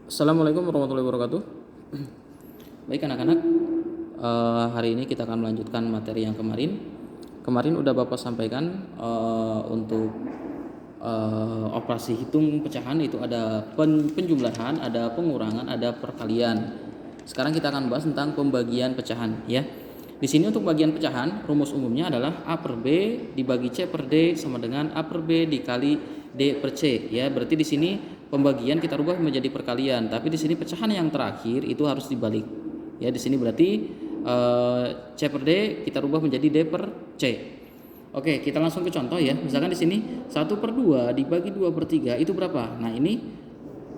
Assalamualaikum warahmatullahi wabarakatuh. Baik anak-anak, hari ini kita akan melanjutkan materi yang kemarin. Kemarin udah Bapak sampaikan untuk operasi hitung pecahan itu ada penjumlahan, ada pengurangan, ada perkalian. Sekarang kita akan bahas tentang pembagian pecahan ya. Di sini untuk bagian pecahan, rumus umumnya adalah A per B dibagi C per D sama dengan A per B dikali D per C ya. Berarti di sini pembagian kita rubah menjadi perkalian, tapi di sini pecahan yang terakhir itu harus dibalik. Ya, di sini berarti C per D kita rubah menjadi D per C. Oke, kita langsung ke contoh ya. Misalkan di sini 1/2 dibagi 2/3 itu berapa? Nah, ini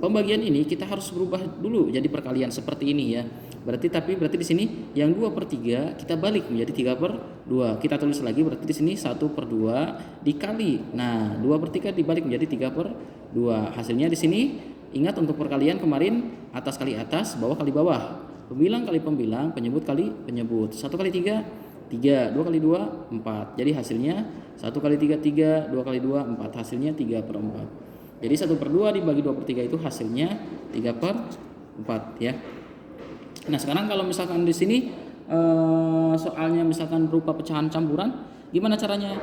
pembagian ini kita harus berubah dulu jadi perkalian seperti ini ya. Berarti di sini yang 2/3 kita balik menjadi 3/2. Kita tulis lagi berarti di sini 1/2 dikali. Nah, 2/3 dibalik menjadi 3/2. Hasilnya di sini ingat untuk perkalian kemarin atas kali atas, bawah kali bawah. Pembilang kali pembilang, penyebut kali penyebut. 1 kali 3 3, 2 kali 2 4. Jadi hasilnya 1 kali 3 3, 2 kali 2 4. Hasilnya 3/4. Jadi 1/2 dibagi 2/3 itu hasilnya 3/4 ya. Nah, sekarang kalau misalkan di sini soalnya misalkan berupa pecahan campuran, gimana caranya?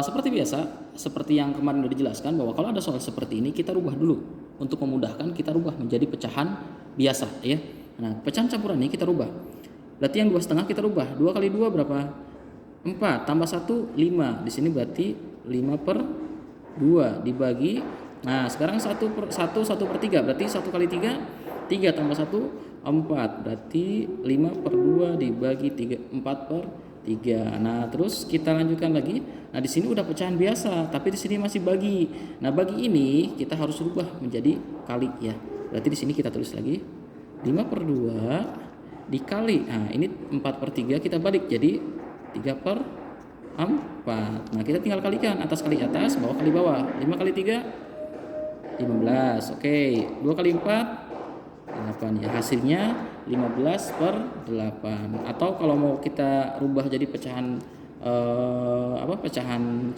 Seperti biasa, seperti yang kemarin sudah dijelaskan bahwa kalau ada soal seperti ini kita rubah dulu. Untuk memudahkan kita rubah menjadi pecahan biasa ya. Nah, pecahan campuran ini kita rubah. Berarti yang 2,5 kita rubah. 2 kali 2 berapa? 4 tambah 1 5. Di sini berarti 5/2 dibagi. Nah, sekarang 1/3 berarti 1 kali 3 3 tambah 1 4. Berarti 5/2 dibagi 4/3. Nah, terus kita lanjutkan lagi. Nah, di sini udah pecahan biasa, tapi di sini masih bagi. Nah, bagi ini kita harus rubah menjadi kali ya. Berarti di sini kita tulis lagi 5/2 dikali. Nah, ini 4/3 kita balik jadi 3/4. Nah, kita tinggal kalikan atas kali atas, bawah kali bawah. 5 kali 3 15. Oke, 2 kali 4 8 ya. Hasilnya 15/8. Atau kalau mau kita rubah jadi pecahan pecahan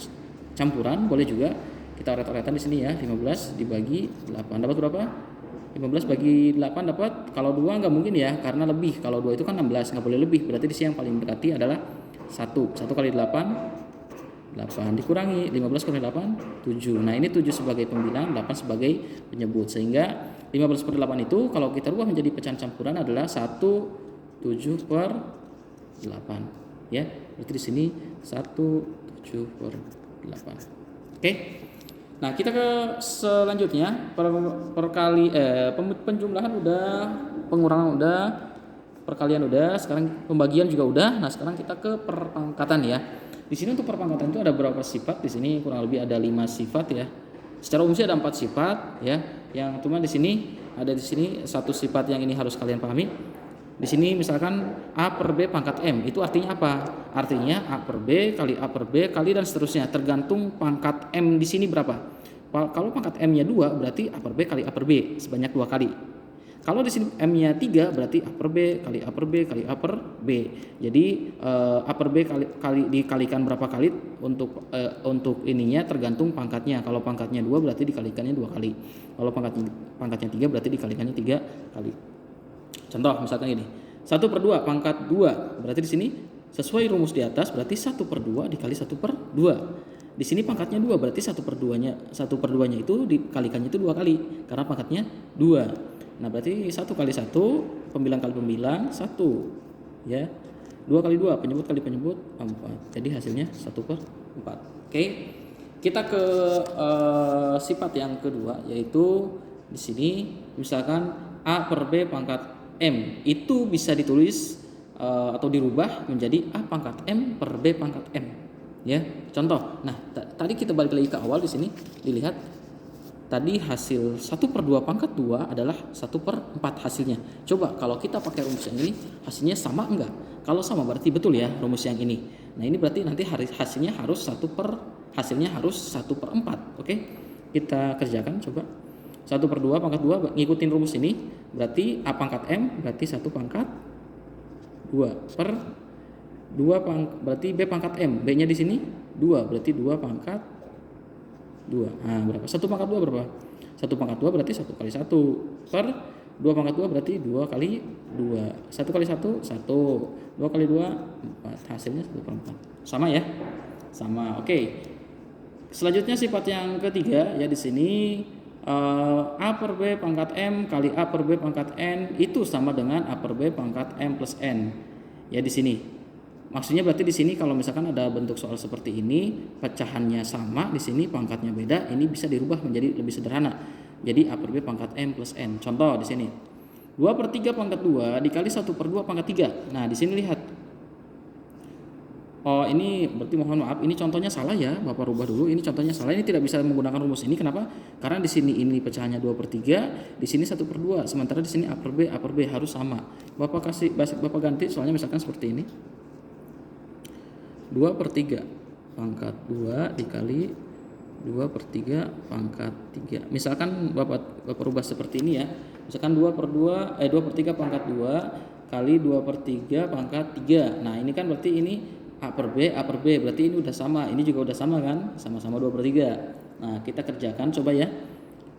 campuran boleh juga. Kita oret-oretan di sini ya. 15 dibagi 8 dapat berapa? 15 bagi 8 dapat, kalau 2 nggak mungkin ya karena lebih. Kalau 2 itu kan 16, nggak boleh lebih. Berarti di sini yang paling berarti adalah 1 kali 8 8 dikurangi 15 kali 8 7. Nah, ini 7 sebagai pembilang, 8 sebagai penyebut. Sehingga 15/8 itu kalau kita rubah menjadi pecahan campuran adalah 1/7/8 ya. Berarti di sini 1/7/8. Oke. Nah, kita ke selanjutnya penjumlahan udah, pengurangan udah, perkalian udah, sekarang pembagian juga udah. Nah, sekarang kita ke perpangkatan ya. Di sini untuk perpangkatan itu ada berapa sifat? Di sini kurang lebih ada 5 sifat ya. Secara umum sih ada 4 sifat ya. Yang cuma di sini ada satu sifat yang ini harus kalian pahami. Di sini misalkan A per B pangkat M, itu artinya apa? Artinya A per B kali A per B kali dan seterusnya, tergantung pangkat M di sini berapa. Kalau pangkat M-nya 2 berarti A per B kali A per B sebanyak 2 kali. Kalau di sini M-nya 3 berarti A per B kali A per B kali A per B. Jadi A per B kali dikalikan berapa kali untuk ininya tergantung pangkatnya. Kalau pangkatnya 2 berarti dikalikannya 2 kali. Kalau pangkatnya 3 berarti dikalikannya 3 kali. Contoh misalkan gini. 1/2 pangkat 2 berarti di sini sesuai rumus di atas berarti 1/2 dikali 1/2. Di sini pangkatnya 2 berarti 1/2-nya itu dikalikannya itu 2 kali karena pangkatnya 2. Nah, berarti 1 kali 1 pembilang kali pembilang 1 ya. 2 kali 2 penyebut kali penyebut 4. Jadi hasilnya 1/4. Oke. Kita ke sifat yang kedua yaitu di sini misalkan A per B pangkat M itu bisa ditulis atau dirubah menjadi A pangkat M per B pangkat M ya. Contoh. Nah, tadi kita balik lagi ke awal di sini dilihat tadi hasil 1/2 pangkat 2 adalah 1/4 hasilnya. Coba kalau kita pakai rumus yang ini hasilnya sama enggak? Kalau sama berarti betul ya rumus yang ini. Nah, ini berarti nanti hasilnya harus 1/4. Oke. Kita kerjakan coba. 1/2 pangkat 2 ngikutin rumus ini berarti A pangkat M berarti 1 pangkat 2 per 2 berarti B pangkat M. B-nya di sini 2 berarti 2 pangkat 2. Nah, berapa? 1 pangkat 2 berapa? 1 pangkat 2 berarti 1 kali 1 per 2 pangkat 2 berarti 2 kali 2. 1 kali 1 1, 2 kali 2 4. Hasilnya 1/4. Sama ya? Sama. Oke. Selanjutnya sifat yang ketiga ya di sini A per B pangkat M kali A per B pangkat N itu sama dengan A per B pangkat M plus N. Ya di sini. Maksudnya berarti di sini kalau misalkan ada bentuk soal seperti ini, pecahannya sama, di sini pangkatnya beda, ini bisa dirubah menjadi lebih sederhana. Jadi A per B pangkat M plus N. Contoh di sini. 2/3 pangkat 2 dikali 1/2 pangkat 3. Nah, di sini lihat. Oh, ini berarti mohon maaf, ini contohnya salah ya, Bapak rubah dulu. Ini contohnya salah, ini tidak bisa menggunakan rumus ini. Kenapa? Karena di sini ini pecahannya 2/3, di sini 1/2. Sementara di sini A per B harus sama. Bapak ganti soalnya misalkan seperti ini. 2/3 pangkat 2 dikali 2/3 pangkat 3. Misalkan Bapak rubah seperti ini ya. Misalkan 2/3 pangkat 2 kali 2/3 pangkat 3. Nah, ini kan berarti ini A per B berarti ini udah sama. Ini juga udah sama kan? Sama-sama 2/3. Nah, kita kerjakan coba ya.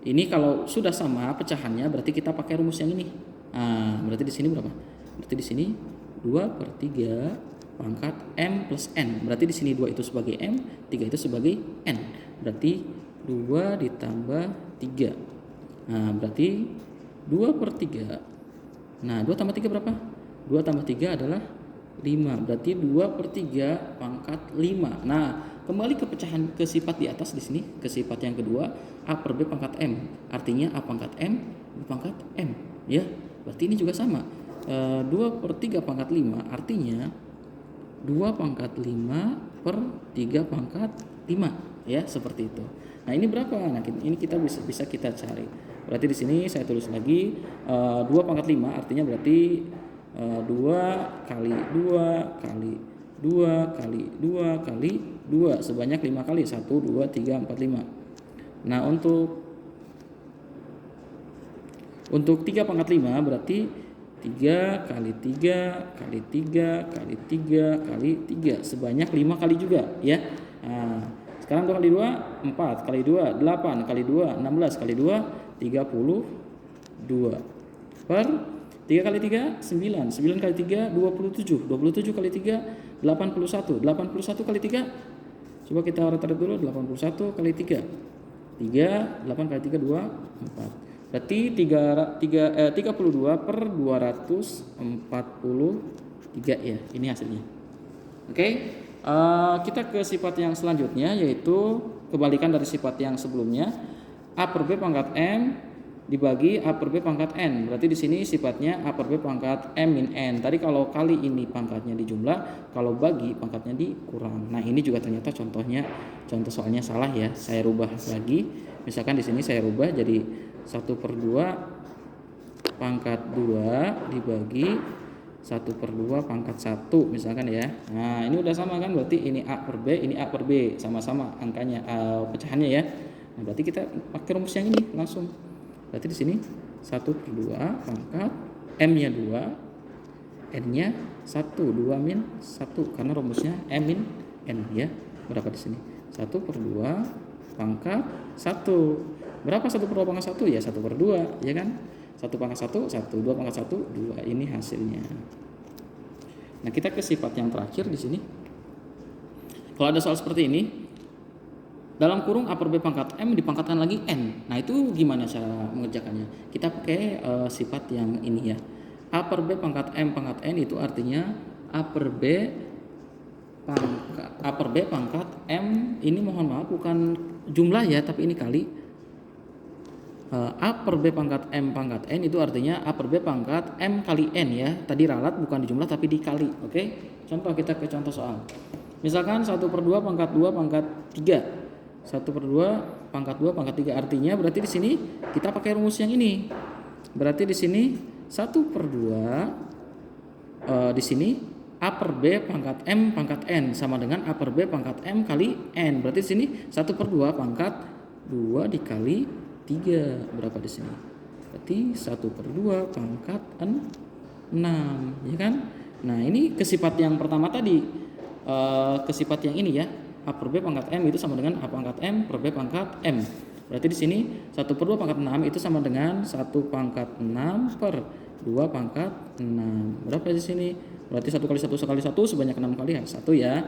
Ini kalau sudah sama pecahannya berarti kita pakai rumus yang ini. Nah, berarti di sini berapa? Berarti di sini 2/3 pangkat M plus N. Berarti di sini 2 itu sebagai M, 3 itu sebagai N. Berarti 2 ditambah 3. Nah, berarti 2/3. Nah, 2 tambah 3 berapa? 2 tambah 3 adalah 5. Berarti 2/3 pangkat 5. Nah, kembali ke pecahan ke sifat di atas di sini, ke sifat yang kedua, A per B pangkat M. Artinya A pangkat M, B pangkat M, ya. Berarti ini juga sama. 2/3 pangkat 5 artinya 2 pangkat 5 per 3 pangkat 5, ya, seperti itu. Nah, ini berapa? Nah, ini kita bisa kita cari. Berarti di sini saya tulis lagi 2 pangkat 5 artinya berarti 2 kali 2 kali 2 kali 2 kali 2 sebanyak 5 kali. 1 2 3 4 5. Nah, untuk 3 pangkat 5 berarti 3 kali 3 kali 3 kali 3 kali 3 sebanyak 5 kali juga ya. Nah, sekarang 2 kali 2 4 kali 2 8 kali 2 16 kali 2 32 per 3 kali 3 9 9 kali 3 27 27 kali 3 81 81 kali 3 coba kita rata-rata dulu 81 kali 3 8 kali 3 2 4. Berarti 32 per 243 ya, ini hasilnya. Oke, kita ke sifat yang selanjutnya yaitu kebalikan dari sifat yang sebelumnya. A per B pangkat M dibagi A per B pangkat N. Berarti di sini sifatnya A per B pangkat M min N. Tadi kalau kali ini pangkatnya dijumlah, kalau bagi pangkatnya dikurang. Nah, ini juga ternyata contoh soalnya salah ya. Saya rubah lagi. Misalkan di sini saya rubah jadi 1/2 pangkat 2 dibagi 1/2 pangkat 1 misalkan ya. Nah, ini udah sama kan, berarti ini A per B, ini A per B, sama-sama angkanya, pecahannya ya. Nah, berarti kita pakai rumus yang ini langsung. Berarti di sini 1/2 pangkat M-nya 2, N-nya 1, 2 min 1 karena rumusnya M min N ya. Berapa di sini? 1/2 pangkat 1. Berapa 1/2 pangkat 1? Ya 1/2 ya kan? 1 pangkat 1, 1, 2 pangkat 1, 2. Ini hasilnya. Nah, kita ke sifat yang terakhir di sini. Kalau ada soal seperti ini, dalam kurung A per B pangkat M dipangkatkan lagi N. Nah, itu gimana cara mengerjakannya? Kita pakai sifat yang ini ya. A per B pangkat M pangkat N itu artinya A per B pangkat M, ini mohon maaf bukan jumlah ya, tapi ini kali. A per B pangkat M pangkat N itu artinya A per B pangkat M kali N ya. Tadi ralat bukan dijumlah tapi dikali. Oke. Contoh, kita ke contoh soal. Misalkan 1/2 pangkat 2 pangkat 3. 1/2 pangkat 2 pangkat 3 artinya berarti di sini kita pakai rumus yang ini. Berarti di sini 1/2 di sini A per B pangkat M pangkat N sama dengan A per B pangkat M kali N. Berarti di sini 1/2 pangkat 2 dikali 3. Berapa di sini? Berarti 1/2 pangkat 6, ya kan? Nah, ini ke sifat yang pertama tadi. Ke sifat yang ini ya. A per B pangkat M itu sama dengan A pangkat M per B pangkat M. Berarti di sini 1/2 pangkat 6 itu sama dengan 1 pangkat 6 per 2 pangkat 6. Berapa di sini? Berarti 1 kali 1 kali 1 sebanyak 6 kali ya. 1 ya.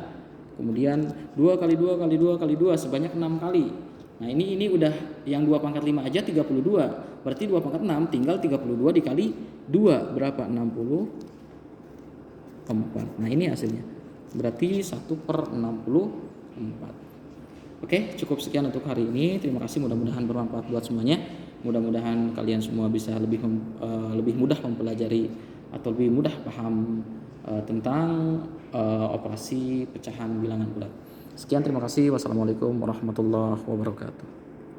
Kemudian 2 kali 2 kali 2 kali 2 sebanyak 6 kali. Nah, ini udah yang 2 pangkat 5 aja 32. Berarti 2 pangkat 6 tinggal 32 dikali 2 berapa? 64. Nah, ini hasilnya. Berarti 1/64. Oke, cukup sekian untuk hari ini. Terima kasih, mudah-mudahan bermanfaat buat semuanya. Mudah-mudahan kalian semua bisa lebih mudah mempelajari atau lebih mudah paham tentang operasi pecahan bilangan bulat. Sekian, terima kasih. Wassalamualaikum warahmatullahi wabarakatuh.